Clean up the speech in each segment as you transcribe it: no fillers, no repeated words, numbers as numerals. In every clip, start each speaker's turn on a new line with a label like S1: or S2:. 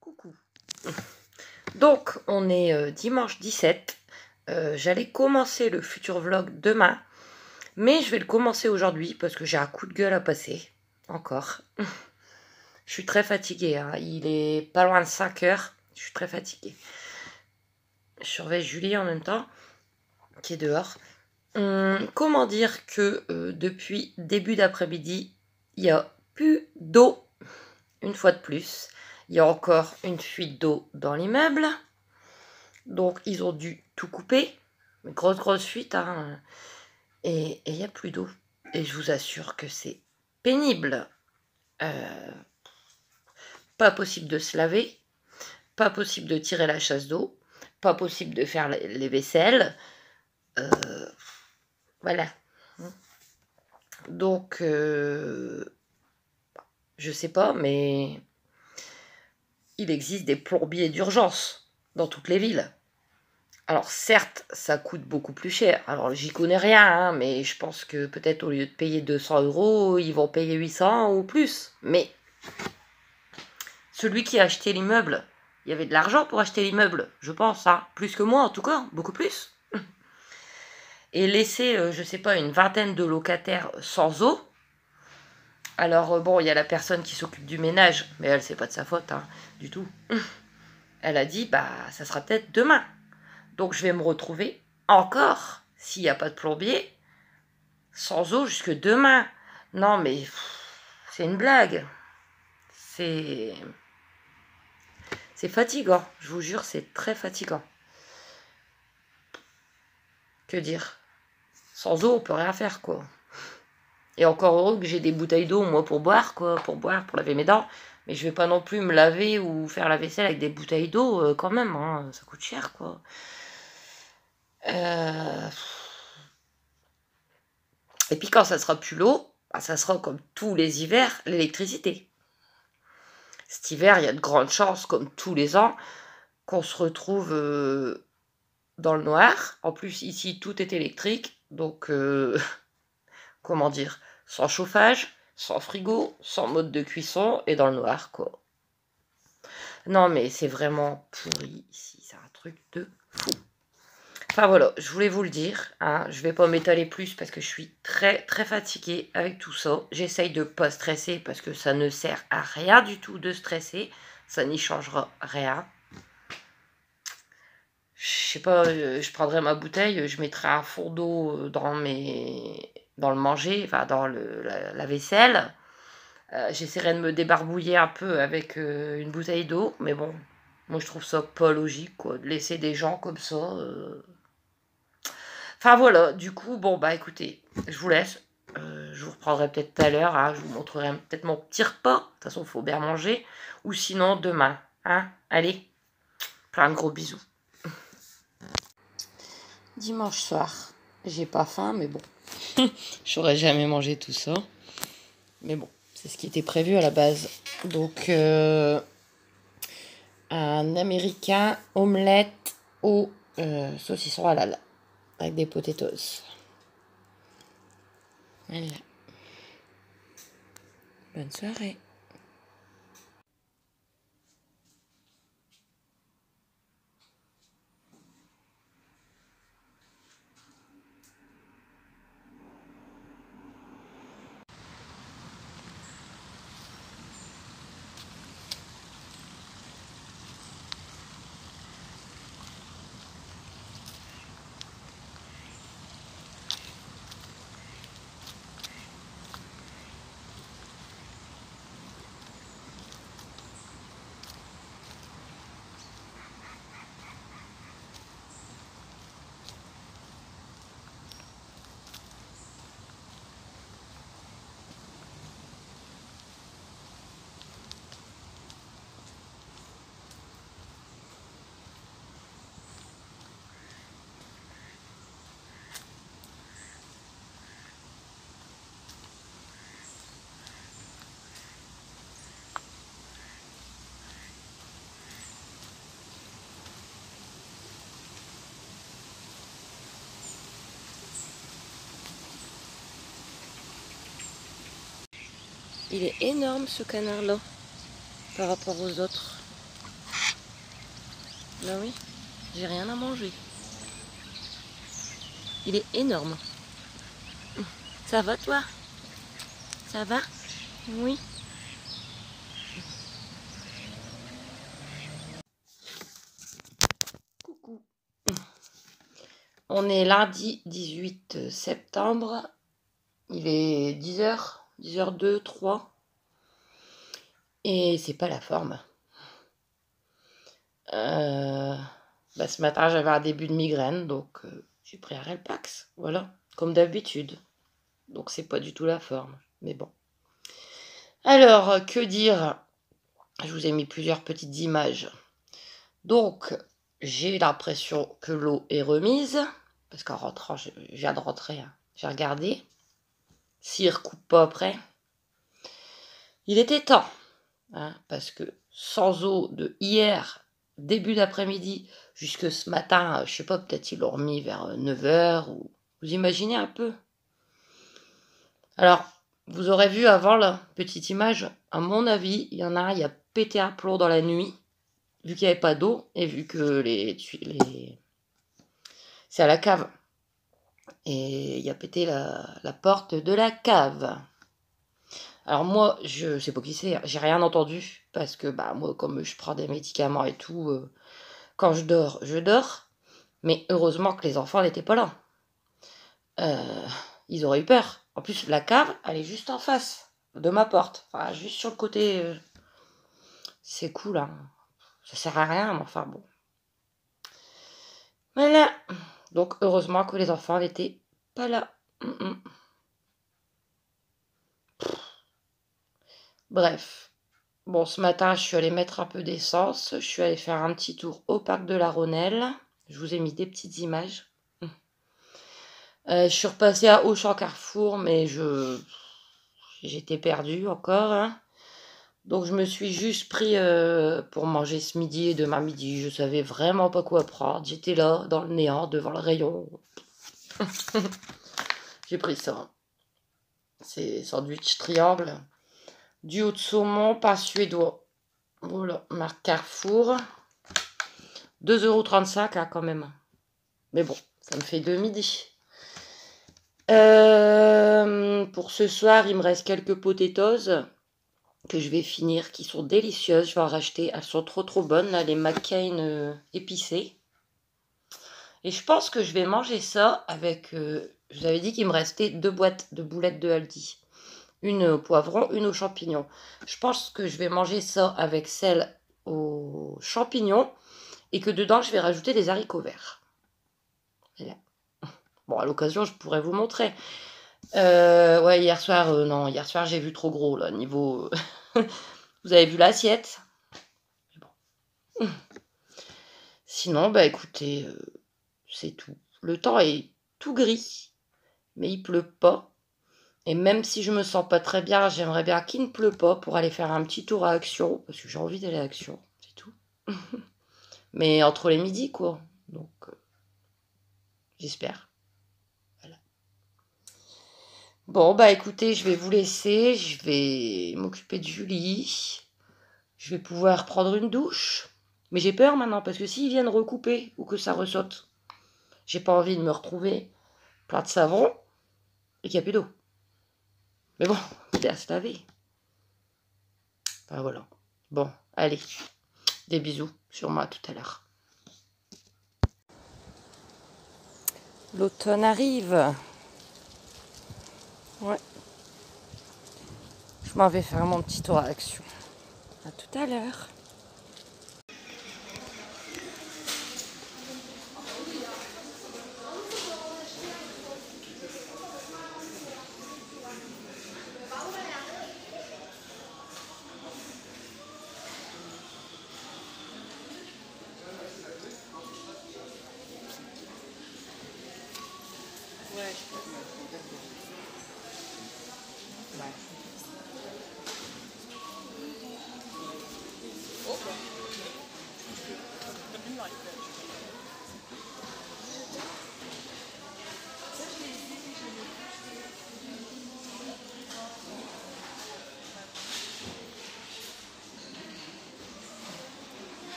S1: Coucou. Donc, on est dimanche 17. J'allais commencer le futur vlog demain, mais je vais le commencer aujourd'hui parce que j'ai un coup de gueule à passer. Encore. Je suis très fatiguée, hein. Il est pas loin de 5 heures. Je suis très fatiguée. Je surveille Julie en même temps, qui est dehors. Comment dire que depuis début d'après-midi, il n'y a plus d'eau. Une fois de plus, il y a encore une fuite d'eau dans l'immeuble. Donc, ils ont dû tout couper. Grosse fuite, hein. Et il n'y a plus d'eau. Et je vous assure que c'est pénible. Pas possible de se laver. Pas possible de tirer la chasse d'eau. Pas possible de faire les vaisselles. Voilà. Donc, je sais pas, mais il existe des plombiers d'urgence dans toutes les villes. Alors certes, ça coûte beaucoup plus cher. Alors j'y connais rien, hein, mais je pense que peut-être au lieu de payer 200 €, ils vont payer 800 ou plus. Mais celui qui a acheté l'immeuble, il y avait de l'argent pour acheter l'immeuble, je pense, hein. Plus que moi en tout cas, beaucoup plus. Et laisser, je sais pas, une vingtaine de locataires sans eau. Alors bon, il y a la personne qui s'occupe du ménage, mais elle, c'est pas de sa faute, hein, du tout. Elle a dit, bah ça sera peut-être demain. Donc je vais me retrouver encore, s'il n'y a pas de plombier, sans eau jusque demain. Non mais c'est une blague. C'est fatigant, je vous jure, c'est très fatigant. Que dire? Sans eau, on peut rien faire, quoi. Et encore heureux que j'ai des bouteilles d'eau, moi, pour boire, quoi, pour laver mes dents. Mais je vais pas non plus me laver ou faire la vaisselle avec des bouteilles d'eau, quand même, hein, ça coûte cher, quoi. Et puis quand ça sera plus l'eau, bah, ça sera comme tous les hivers, l'électricité. Cet hiver, il y a de grandes chances, comme tous les ans, qu'on se retrouve dans le noir. En plus, ici, tout est électrique. Donc, comment dire, sans chauffage, sans frigo, sans mode de cuisson et dans le noir, quoi. Non, mais c'est vraiment pourri ici. C'est un truc de fou. Enfin voilà, je voulais vous le dire, hein, je vais pas m'étaler plus parce que je suis très fatiguée avec tout ça. J'essaye de pas stresser parce que ça ne sert à rien du tout de stresser, ça n'y changera rien. Je sais pas, je prendrai ma bouteille, je mettrai un fond d'eau dans le manger, enfin dans la vaisselle. J'essaierai de me débarbouiller un peu avec une bouteille d'eau, mais bon, moi je trouve ça pas logique, quoi, de laisser des gens comme ça. Enfin voilà, du coup, bon bah écoutez, je vous laisse. Je vous reprendrai peut-être tout à l'heure, hein, je vous montrerai peut-être mon petit repas. De toute façon, il faut bien manger. Ou sinon, demain. Hein. Allez, plein de gros bisous. Dimanche soir. J'ai pas faim, mais bon. J'aurais jamais mangé tout ça. Mais bon, c'est ce qui était prévu à la base. Donc, un américain omelette au saucisson halal. Avec des potatoes. Voilà. Bonne soirée. Il est énorme ce canard-là par rapport aux autres. Ben oui, j'ai rien à manger. Il est énorme. Ça va toi? Ça va? Oui. Coucou. On est lundi 18 septembre. Il est 10h, 10h02, 3. Et c'est pas la forme. Ce matin, j'avais un début de migraine, donc j'ai pris un Relpax. Voilà, comme d'habitude. Donc c'est pas du tout la forme. Mais bon. Alors, que dire? Je vous ai mis plusieurs petites images. Donc, j'ai l'impression que l'eau est remise. Parce qu'en rentrant, je viens de rentrer. Hein. J'ai regardé. S'il ne recoupe pas après. Il était temps. Hein, parce que sans eau de hier, début d'après-midi, jusque ce matin, je sais pas, peut-être ils l'ont remis vers 9h. Ou... Vous imaginez un peu? Alors, vous aurez vu avant la petite image, à mon avis, il y en a un, il a pété un plomb dans la nuit, vu qu'il n'y avait pas d'eau, et vu que c'est à la cave. Et il a pété la porte de la cave. Alors moi, je sais pas qui c'est, j'ai rien entendu, parce que moi, comme je prends des médicaments et tout, quand je dors, je dors. Mais heureusement que les enfants n'étaient pas là. Ils auraient eu peur. En plus, la cave, elle est juste en face de ma porte. Enfin, juste sur le côté. C'est cool, hein. Ça sert à rien, mais enfin bon. Voilà. Donc, heureusement que les enfants n'étaient pas là. Bref. Bon, ce matin, je suis allée mettre un peu d'essence. Je suis allée faire un petit tour au parc de la Rhônelle. Je vous ai mis des petites images. Je suis repassée à Auchan Carrefour, mais j'étais perdue encore. Hein. Donc je me suis juste pris pour manger ce midi et demain midi. Je savais vraiment pas quoi prendre. J'étais là, dans le néant, devant le rayon. J'ai pris ça. C'est sandwich triangle. Du haut de saumon, pain suédois. Voilà, marque Carrefour. 2,35 € hein, quand même. Mais bon, ça me fait 2 midi. Pour ce soir, il me reste quelques potatoes que je vais finir, qui sont délicieuses. Je vais en racheter. Elles sont trop bonnes, là, les McCain épicées. Et je pense que je vais manger ça avec... je vous avais dit qu'il me restait 2 boîtes de boulettes de Aldi. Une au poivron, une aux champignons. Je pense que je vais manger ça avec celle aux champignons et que dedans, je vais rajouter des haricots verts. Voilà. Bon, à l'occasion, je pourrais vous montrer. Ouais, hier soir, non, hier soir, j'ai vu trop gros, là, niveau... Vous avez vu l'assiette? Bon. Sinon, écoutez, c'est tout. Le temps est tout gris, mais il pleut pas. Et même si je me sens pas très bien, j'aimerais bien qu'il ne pleut pas pour aller faire un petit tour à Action, parce que j'ai envie d'aller à Action, c'est tout. Mais entre les midis, quoi. Donc, j'espère. Voilà. Bon, écoutez, je vais vous laisser. Je vais m'occuper de Julie. Je vais pouvoir prendre une douche. Mais j'ai peur maintenant, parce que s'ils viennent recouper ou que ça ressaute, j'ai pas envie de me retrouver plein de savon et qu'il n'y a plus d'eau. Mais bon, c'est à se laver. Enfin, voilà. Bon, allez. Des bisous sur moi tout à l'heure. L'automne arrive. Ouais. Je m'en vais faire mon petit tour à Action. À tout à l'heure.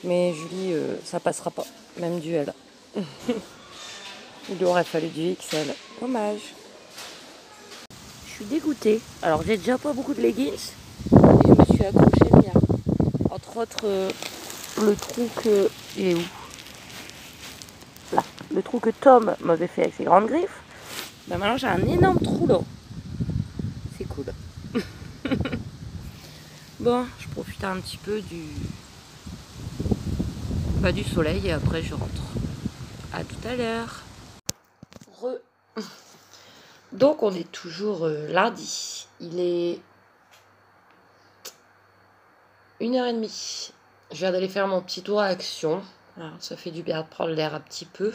S1: Mais Julie, ça passera pas. Même du L. Il lui aurait fallu du XL. Dommage. Je suis dégoûtée. Alors j'ai déjà pas beaucoup de leggings. Et je me suis accrochée le mien. Entre autres, le trou que... Il est où? Là. Le trou que Tom m'avait fait avec ses grandes griffes. Ben maintenant j'ai un énorme trou là. C'est cool. Bon, je profite un petit peu du soleil et après je rentre. À tout à l'heure. Donc on est toujours lundi. Il est 1h30. Je viens d'aller faire mon petit tour à Action. Alors, ça fait du bien de prendre l'air un petit peu.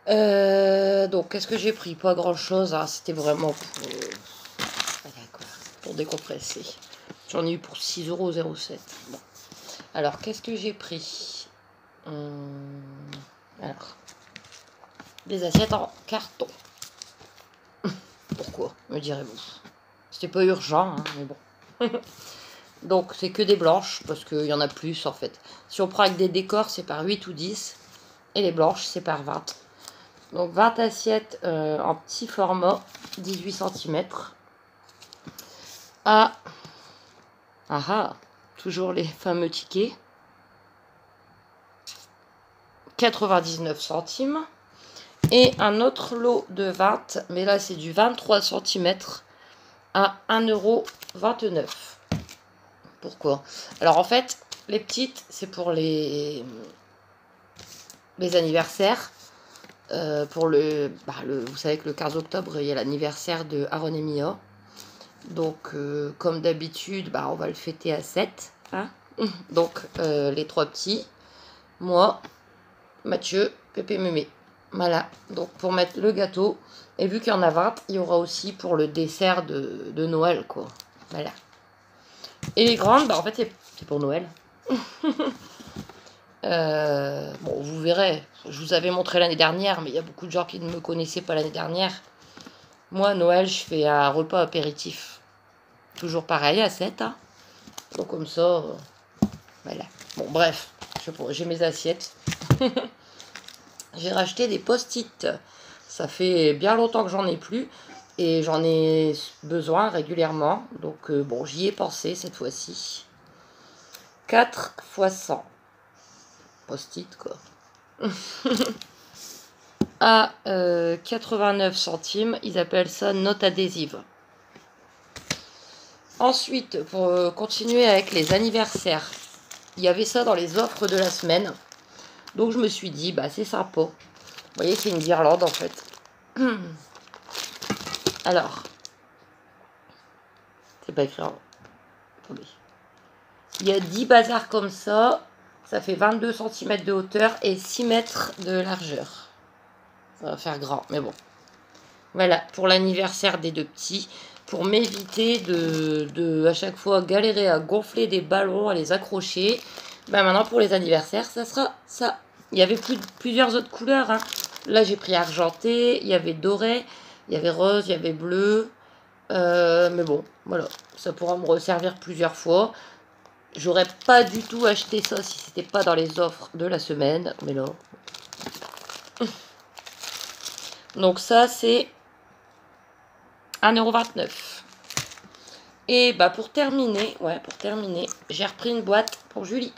S1: Donc qu'est-ce que j'ai pris? Pas grand chose. Hein. C'était vraiment pour décompresser. J'en ai eu pour 6,07 €. Bon. Alors qu'est-ce que j'ai pris? Alors, des assiettes en carton. Pourquoi, me direz-vous? C'était pas urgent, hein, mais bon. Donc, c'est que des blanches, parce qu'il y en a plus, en fait. Si on prend avec des décors, c'est par 8 ou 10. Et les blanches, c'est par 20. Donc, 20 assiettes en petit format, 18 cm. Toujours les fameux tickets. 99 centimes. Et un autre lot de 20, mais là c'est du 23 cm à 1,29 €. Pourquoi? Alors en fait, les petites, c'est pour les anniversaires. Pour vous savez que le 15 octobre, il y a l'anniversaire de Aaron et Mia. Donc, comme d'habitude, on va le fêter à 7. Hein. Donc, les 3 petits, moi, Mathieu, Pépé, Mémé. Voilà, donc pour mettre le gâteau, et vu qu'il y en a 20, il y aura aussi pour le dessert de Noël, quoi. Voilà. Et les grandes, en fait, c'est pour Noël. Bon, vous verrez, je vous avais montré l'année dernière, mais il y a beaucoup de gens qui ne me connaissaient pas l'année dernière. Moi, Noël, je fais un repas apéritif. Toujours pareil, à 7. Hein. Donc comme ça, voilà. Bon, bref, j'ai mes assiettes. J'ai racheté des post-it. Ça fait bien longtemps que j'en ai plus. Et j'en ai besoin régulièrement. Donc, bon, j'y ai pensé cette fois-ci. 4 x 100. Post-it, quoi. À 89 centimes. Ils appellent ça note adhésive. Ensuite, pour continuer avec les anniversaires, il y avait ça dans les offres de la semaine. Donc, je me suis dit, c'est sympa. Vous voyez, c'est une guirlande, en fait. Alors, c'est pas écrit. Attendez. Il y a 10 bazars comme ça. Ça fait 22 cm de hauteur et 6 mètres de largeur. Ça va faire grand, mais bon. Voilà, pour l'anniversaire des 2 petits. Pour m'éviter de à chaque fois galérer à gonfler des ballons, à les accrocher. Maintenant, pour les anniversaires, ça sera ça. Il y avait plusieurs autres couleurs. Hein. Là, j'ai pris argenté, il y avait doré, il y avait rose, il y avait bleu. Mais bon, voilà. Ça pourra me resservir plusieurs fois. J'aurais pas du tout acheté ça si c'était pas dans les offres de la semaine. Mais là. Donc ça, c'est 1,29 €. Et pour terminer, j'ai repris une boîte pour Julie.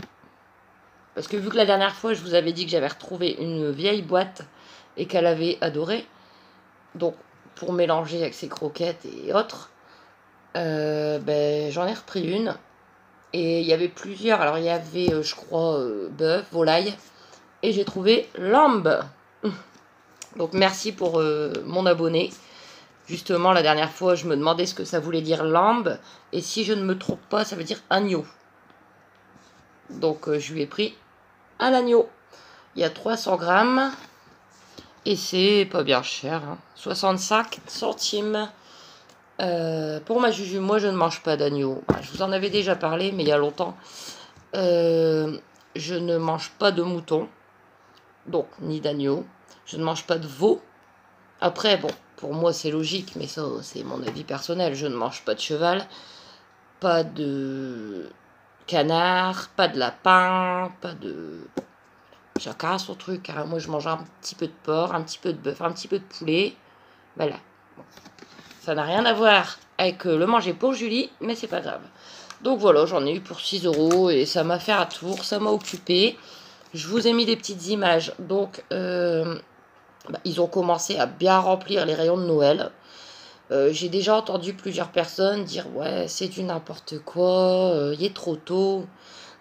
S1: Parce que vu que la dernière fois, je vous avais dit que j'avais retrouvé une vieille boîte et qu'elle avait adoré. Donc, pour mélanger avec ses croquettes et autres, j'en ai repris une. Et il y avait plusieurs. Alors, il y avait, je crois, bœuf, volaille. Et j'ai trouvé lambe. Donc, merci pour mon abonné. Justement, la dernière fois, je me demandais ce que ça voulait dire lambe. Et si je ne me trompe pas, ça veut dire agneau. Donc, je lui ai pris à l'agneau. Il y a 300 grammes. Et c'est pas bien cher. Hein. 65 centimes. Pour ma Juju, moi je ne mange pas d'agneau. Je vous en avais déjà parlé, mais il y a longtemps. Je ne mange pas de mouton. Donc, ni d'agneau. Je ne mange pas de veau. Après, bon, pour moi c'est logique, mais ça c'est mon avis personnel. Je ne mange pas de cheval. Pas de canard, pas de lapin, pas de... Chacun a son truc. Hein. Moi, je mange un petit peu de porc, un petit peu de bœuf, un petit peu de poulet. Voilà. Bon. Ça n'a rien à voir avec le manger pour Julie, mais c'est pas grave. Donc voilà, j'en ai eu pour 6 € et ça m'a fait un tour, ça m'a occupé. Je vous ai mis des petites images. Donc, ils ont commencé à bien remplir les rayons de Noël. J'ai déjà entendu plusieurs personnes dire ouais, c'est du n'importe quoi, il est trop tôt.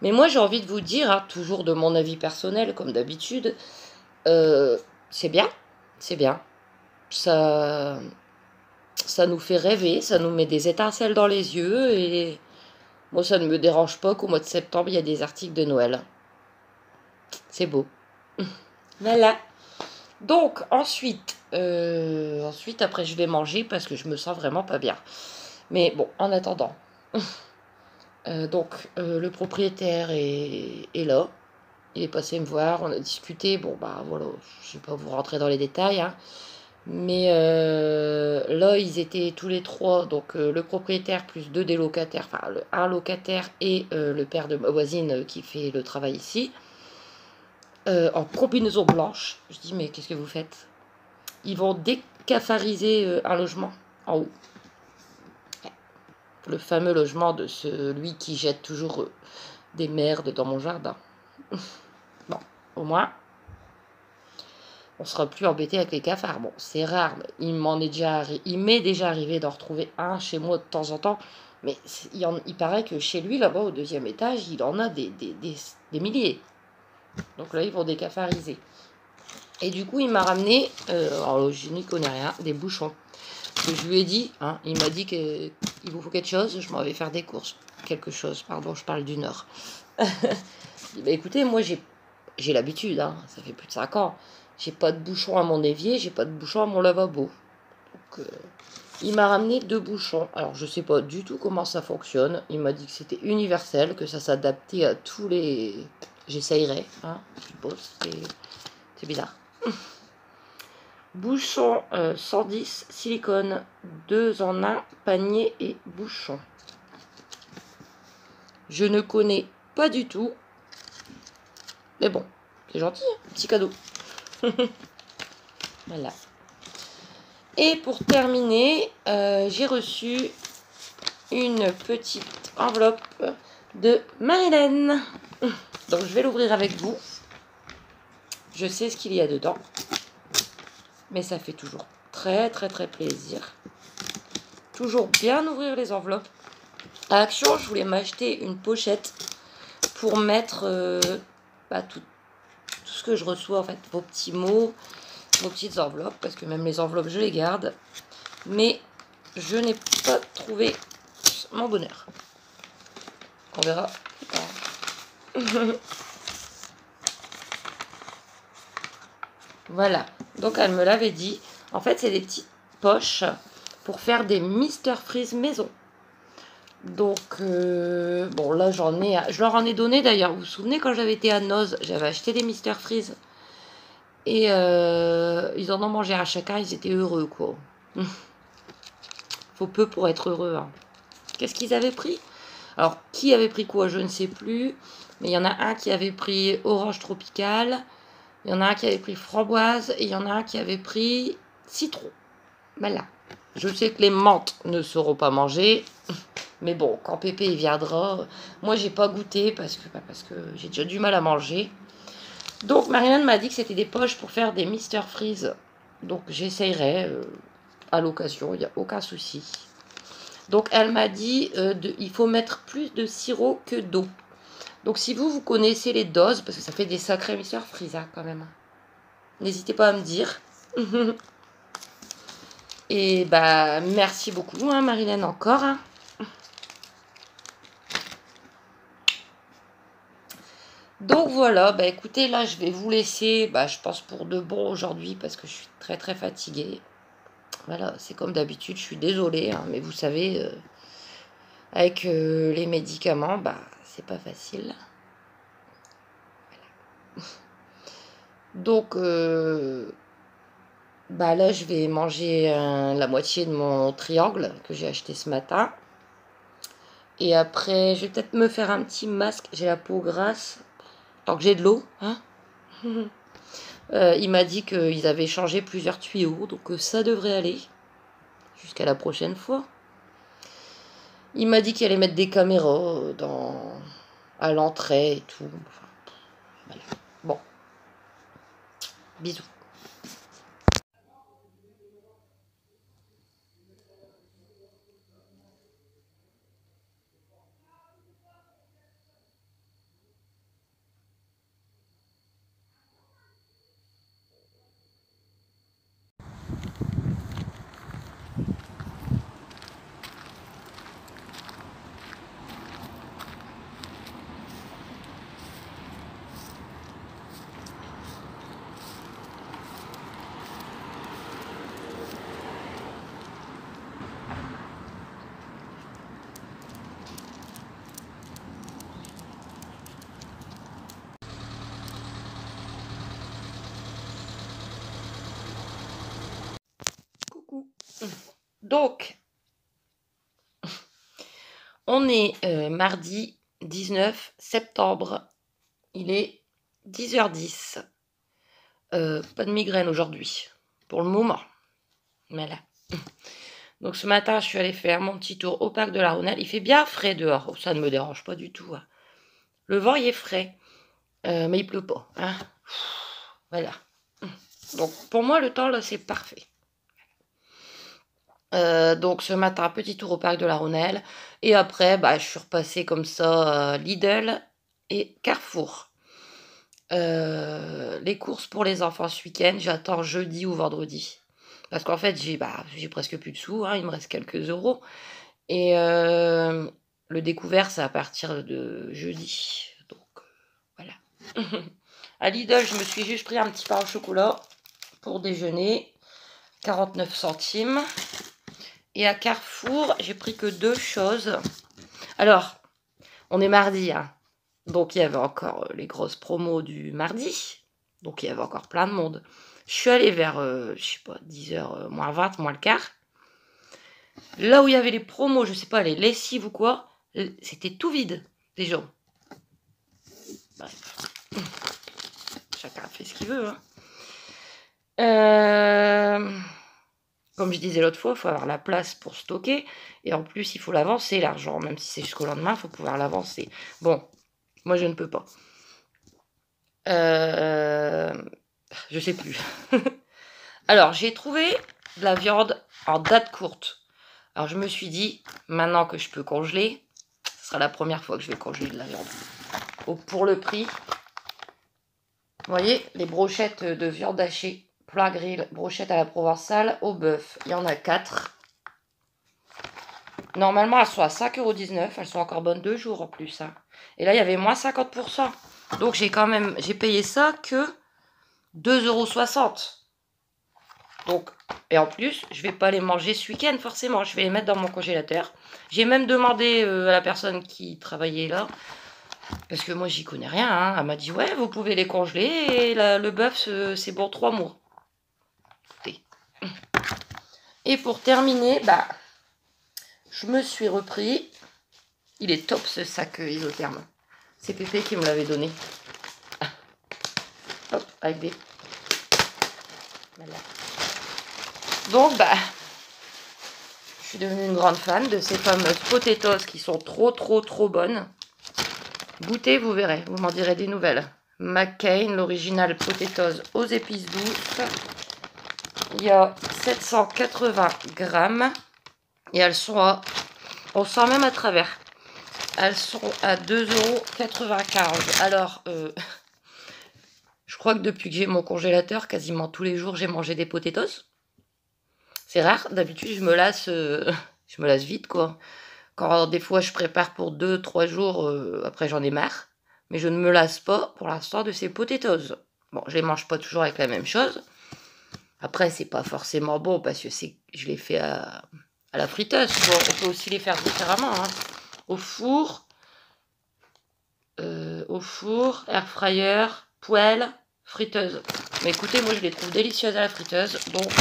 S1: Mais moi, j'ai envie de vous dire, hein, toujours de mon avis personnel, comme d'habitude, c'est bien, c'est bien. Ça nous fait rêver, ça nous met des étincelles dans les yeux et moi, ça ne me dérange pas qu'au mois de septembre, il y a des articles de Noël. C'est beau. Voilà. Donc, ensuite, après, je vais manger parce que je me sens vraiment pas bien. Mais bon, en attendant. Le propriétaire est là. Il est passé me voir, on a discuté. Bon, bah voilà, je ne vais pas vous rentrer dans les détails. Hein. Mais là, ils étaient tous les trois, donc le propriétaire plus deux des locataires, enfin un locataire et le père de ma voisine qui fait le travail ici, en combinaison blanche. Je dis, mais qu'est-ce que vous faites? Ils vont décafariser un logement en haut. Le fameux logement de celui qui jette toujours des merdes dans mon jardin. Bon, au moins, on sera plus embêté avec les cafards. Bon, c'est rare, mais il m'est déjà arrivé d'en retrouver un chez moi de temps en temps. Mais il paraît que chez lui, là-bas, au 2e étage, il en a des milliers. Donc là, ils vont décafariser. Et du coup, il m'a ramené, alors je n'y connais rien, des bouchons. Que je lui ai dit, hein, il m'a dit qu'il vous faut quelque chose, je m'en vais faire des courses. Quelque chose, pardon, je parle du Nord. Bah, écoutez, moi j'ai l'habitude, hein, ça fait plus de 5 ans. J'ai pas de bouchon à mon évier, j'ai pas de bouchon à mon lavabo. Donc, il m'a ramené 2 bouchons. Alors, je sais pas du tout comment ça fonctionne. Il m'a dit que c'était universel, que ça s'adaptait à tous les... J'essayerai, hein, je suppose. C'est bizarre. Bouchon 110 silicone, 2 en 1, panier et bouchon. Je ne connais pas du tout. Mais bon, c'est gentil, hein, petit cadeau. Voilà. Et pour terminer, j'ai reçu une petite enveloppe de Marilène. Donc je vais l'ouvrir avec vous. Je sais ce qu'il y a dedans. Mais ça fait toujours très très très plaisir. Toujours bien ouvrir les enveloppes. À Action, je voulais m'acheter une pochette pour mettre tout ce que je reçois, en fait, vos petits mots, vos petites enveloppes, parce que même les enveloppes, je les garde. Mais je n'ai pas trouvé mon bonheur. On verra plus tard. Voilà. Donc, elle me l'avait dit. En fait, c'est des petites poches pour faire des Mr Freeze maison. Donc, bon, là, je leur en ai donné, d'ailleurs. Vous vous souvenez, quand j'avais été à Noz, j'avais acheté des Mr Freeze. Et ils en ont mangé à chacun, ils étaient heureux, quoi. Faut peu pour être heureux, hein. Qu'est-ce qu'ils avaient pris? Alors, qui avait pris quoi? Je ne sais plus. Mais il y en a un qui avait pris orange tropicale. Il y en a un qui avait pris framboise. Et il y en a un qui avait pris citron. Voilà. Je sais que les menthes ne seront pas mangées. Mais bon, quand Pépé il viendra, moi j'ai pas goûté parce que j'ai déjà du mal à manger. Donc Marianne m'a dit que c'était des poches pour faire des Mr Freeze. Donc j'essayerai à l'occasion, il n'y a aucun souci. Donc elle m'a dit il faut mettre plus de sirop que d'eau. Donc si vous connaissez les doses, parce que ça fait des sacrés Mr Freeze hein, quand même. N'hésitez pas à me dire. Et bah merci beaucoup hein, Marilène encore. Hein. Donc voilà, bah écoutez, là je vais vous laisser, je pense pour de bon aujourd'hui parce que je suis très très fatiguée. Voilà, c'est comme d'habitude, je suis désolée, hein, mais vous savez, avec les médicaments, c'est pas facile. Voilà. Donc, là je vais manger la moitié de mon triangle que j'ai acheté ce matin. Et après, je vais peut-être me faire un petit masque. J'ai la peau grasse. Tant que j'ai de l'eau, hein. Il m'a dit qu'ils avaient changé plusieurs tuyaux, donc ça devrait aller. Jusqu'à la prochaine fois. Il m'a dit qu'il allait mettre des caméras à l'entrée et tout. Enfin, voilà. Bon, bisous. Coucou. Donc, on est mardi 19 septembre. Il est 10h10. Pas de migraine aujourd'hui, pour le moment. Voilà. Donc ce matin, je suis allée faire mon petit tour au parc de la Rhônelle. Il fait bien frais dehors, ça ne me dérange pas du tout. Hein. Le vent, il est frais, mais il pleut pas. Hein. Voilà. Donc pour moi, le temps, là, c'est parfait. Donc ce matin, petit tour au parc de la Rhônelle. Et après, bah, je suis repassée comme ça Lidl et Carrefour. Les courses pour les enfants ce week-end, j'attends jeudi ou vendredi. Parce qu'en fait, j'ai presque plus de sous, hein, il me reste quelques euros. Et le découvert, c'est à partir de jeudi. Donc, voilà. À Lidl, je me suis juste pris un petit pain au chocolat pour déjeuner. 49 centimes. Et à Carrefour, j'ai pris que 2 choses. Alors, on est mardi, hein. Donc il y avait encore les grosses promos du mardi. Donc il y avait encore plein de monde. Je suis allée vers, je sais pas, 10h moins 20, moins le quart. Là où il y avait les promos, je sais pas, les lessives ou quoi, c'était tout vide, des gens. Bref. Chacun fait ce qu'il veut. Hein. Comme je disais l'autre fois, il faut avoir la place pour stocker. Et en plus, il faut l'avancer, l'argent. Même si c'est jusqu'au lendemain, il faut pouvoir l'avancer. Bon, moi, je ne peux pas. Je sais plus. Alors, j'ai trouvé de la viande en date courte. Alors, je me suis dit, maintenant que je peux congeler, ce sera la première fois que je vais congeler de la viande. Pour le prix, vous voyez, les brochettes de viande hachée, plat grill, brochettes à la provençale, au bœuf. Il y en a 4. Normalement, elles sont à 5,19 €. Elles sont encore bonnes 2 jours en plus. Hein. Et là, il y avait moins 50%. Donc, j'ai payé ça que 2,60 €. Donc, et en plus, je vais pas les manger ce week-end forcément. Je vais les mettre dans mon congélateur. J'ai même demandé à la personne qui travaillait là, parce que moi j'y connais rien. Hein. Elle m'a dit ouais, vous pouvez les congeler et le bœuf c'est bon 3 mois. Et pour terminer, bah, je me suis repris. Il est top ce sac isotherme. C'est Pépé qui me l'avait donné. Ah. Hop, avec des. Voilà. Donc, bah, je suis devenue une grande fan de ces fameuses potatoes qui sont trop bonnes. Goûtez, vous verrez, vous m'en direz des nouvelles. McCain, l'original potatoes aux épices douces. Il y a 780 grammes. Et elles sont à... On sent même à travers. Elles sont à 2,95 €. Alors, je crois que depuis que j'ai mon congélateur, quasiment tous les jours, j'ai mangé des potatoes. C'est rare. D'habitude, je me lasse vite, quoi. Quand des fois, je prépare pour 2-3 jours, après, j'en ai marre. Mais je ne me lasse pas, pour l'instant, de ces potatoes. Bon, je les mange pas toujours avec la même chose. Après, c'est pas forcément bon, parce que je les fais à la friteuse. Bon, on peut aussi les faire différemment, hein. Au four, air fryer, poêle, friteuse. Mais écoutez, moi je les trouve délicieuses à la friteuse, donc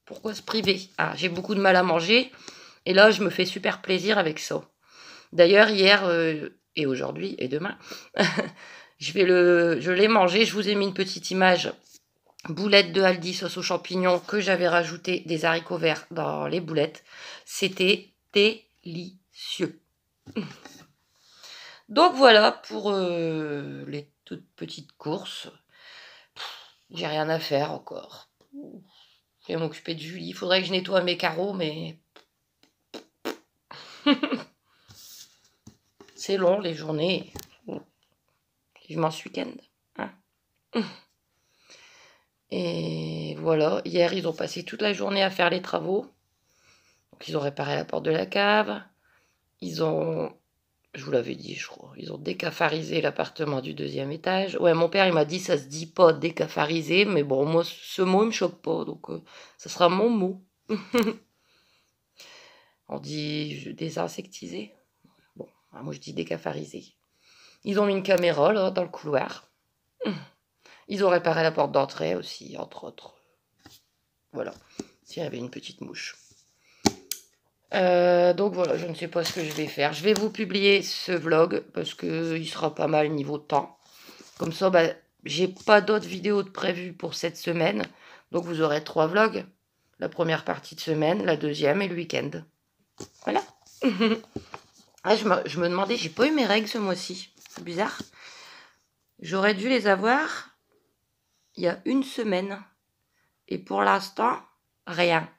S1: pourquoi se priver? Ah, j'ai beaucoup de mal à manger, et là je me fais super plaisir avec ça. D'ailleurs, hier et aujourd'hui et demain, je l'ai mangé. Je vous ai mis une petite image. Boulettes de Aldi sauce aux champignons que j'avais rajouté des haricots verts dans les boulettes. C'était délicieux. Donc voilà pour les toutes petites courses. J'ai rien à faire encore. Je vais m'occuper de Julie. Il faudrait que je nettoie mes carreaux, mais c'est long les journées. Vivement ce week-end. Hein. Et voilà, hier ils ont passé toute la journée à faire les travaux. Donc ils ont réparé la porte de la cave. Ils ont, je vous l'avais dit je crois, ils ont décafarisé l'appartement du 2e étage. Ouais, mon père il m'a dit ça se dit pas décafariser, mais bon moi ce mot il me choque pas, donc ça sera mon mot. On dit désinsectiser. Bon, moi je dis décafariser. Ils ont mis une caméra là dans le couloir. Ils ont réparé la porte d'entrée aussi, entre autres. Voilà, s'il y avait une petite mouche. Donc voilà, je ne sais pas ce que je vais faire. Je vais vous publier ce vlog parce qu'il sera pas mal niveau temps. Comme ça, bah, j'ai pas d'autres vidéos de prévues pour cette semaine. Donc vous aurez 3 vlogs. La première partie de semaine, la deuxième et le week-end. Voilà. Ah, je me demandais, j'ai pas eu mes règles ce mois-ci. C'est bizarre. J'aurais dû les avoir il y a 1 semaine. Et pour l'instant, rien.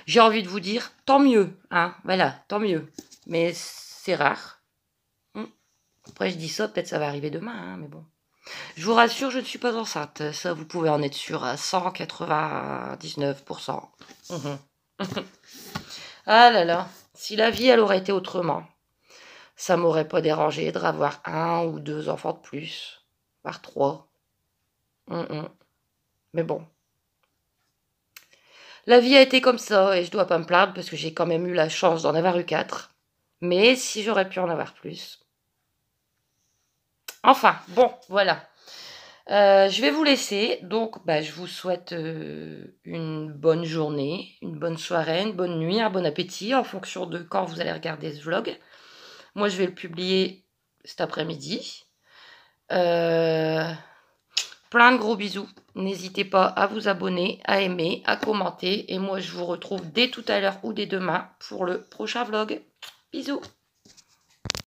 S1: J'ai envie de vous dire, tant mieux. Hein, voilà, tant mieux. Mais c'est rare. Après, je dis ça, peut-être ça va arriver demain. Hein, mais bon. Je vous rassure, je ne suis pas enceinte. Ça, vous pouvez en être sûr à 199%. Ah là là. Si la vie, elle aurait été autrement, ça m'aurait pas dérangé de avoir 1 ou 2 enfants de plus. Par 3. Mais bon. La vie a été comme ça et je dois pas me plaindre parce que j'ai quand même eu la chance d'en avoir eu 4. Mais si j'aurais pu en avoir plus. Enfin, bon, voilà. Je vais vous laisser. Donc, bah, je vous souhaite une bonne journée, une bonne soirée, une bonne nuit, un bon appétit en fonction de quand vous allez regarder ce vlog. Moi, je vais le publier cet après-midi. Plein de gros bisous. N'hésitez pas à vous abonner, à aimer, à commenter. Et moi, je vous retrouve dès tout à l'heure ou dès demain pour le prochain vlog. Bisous.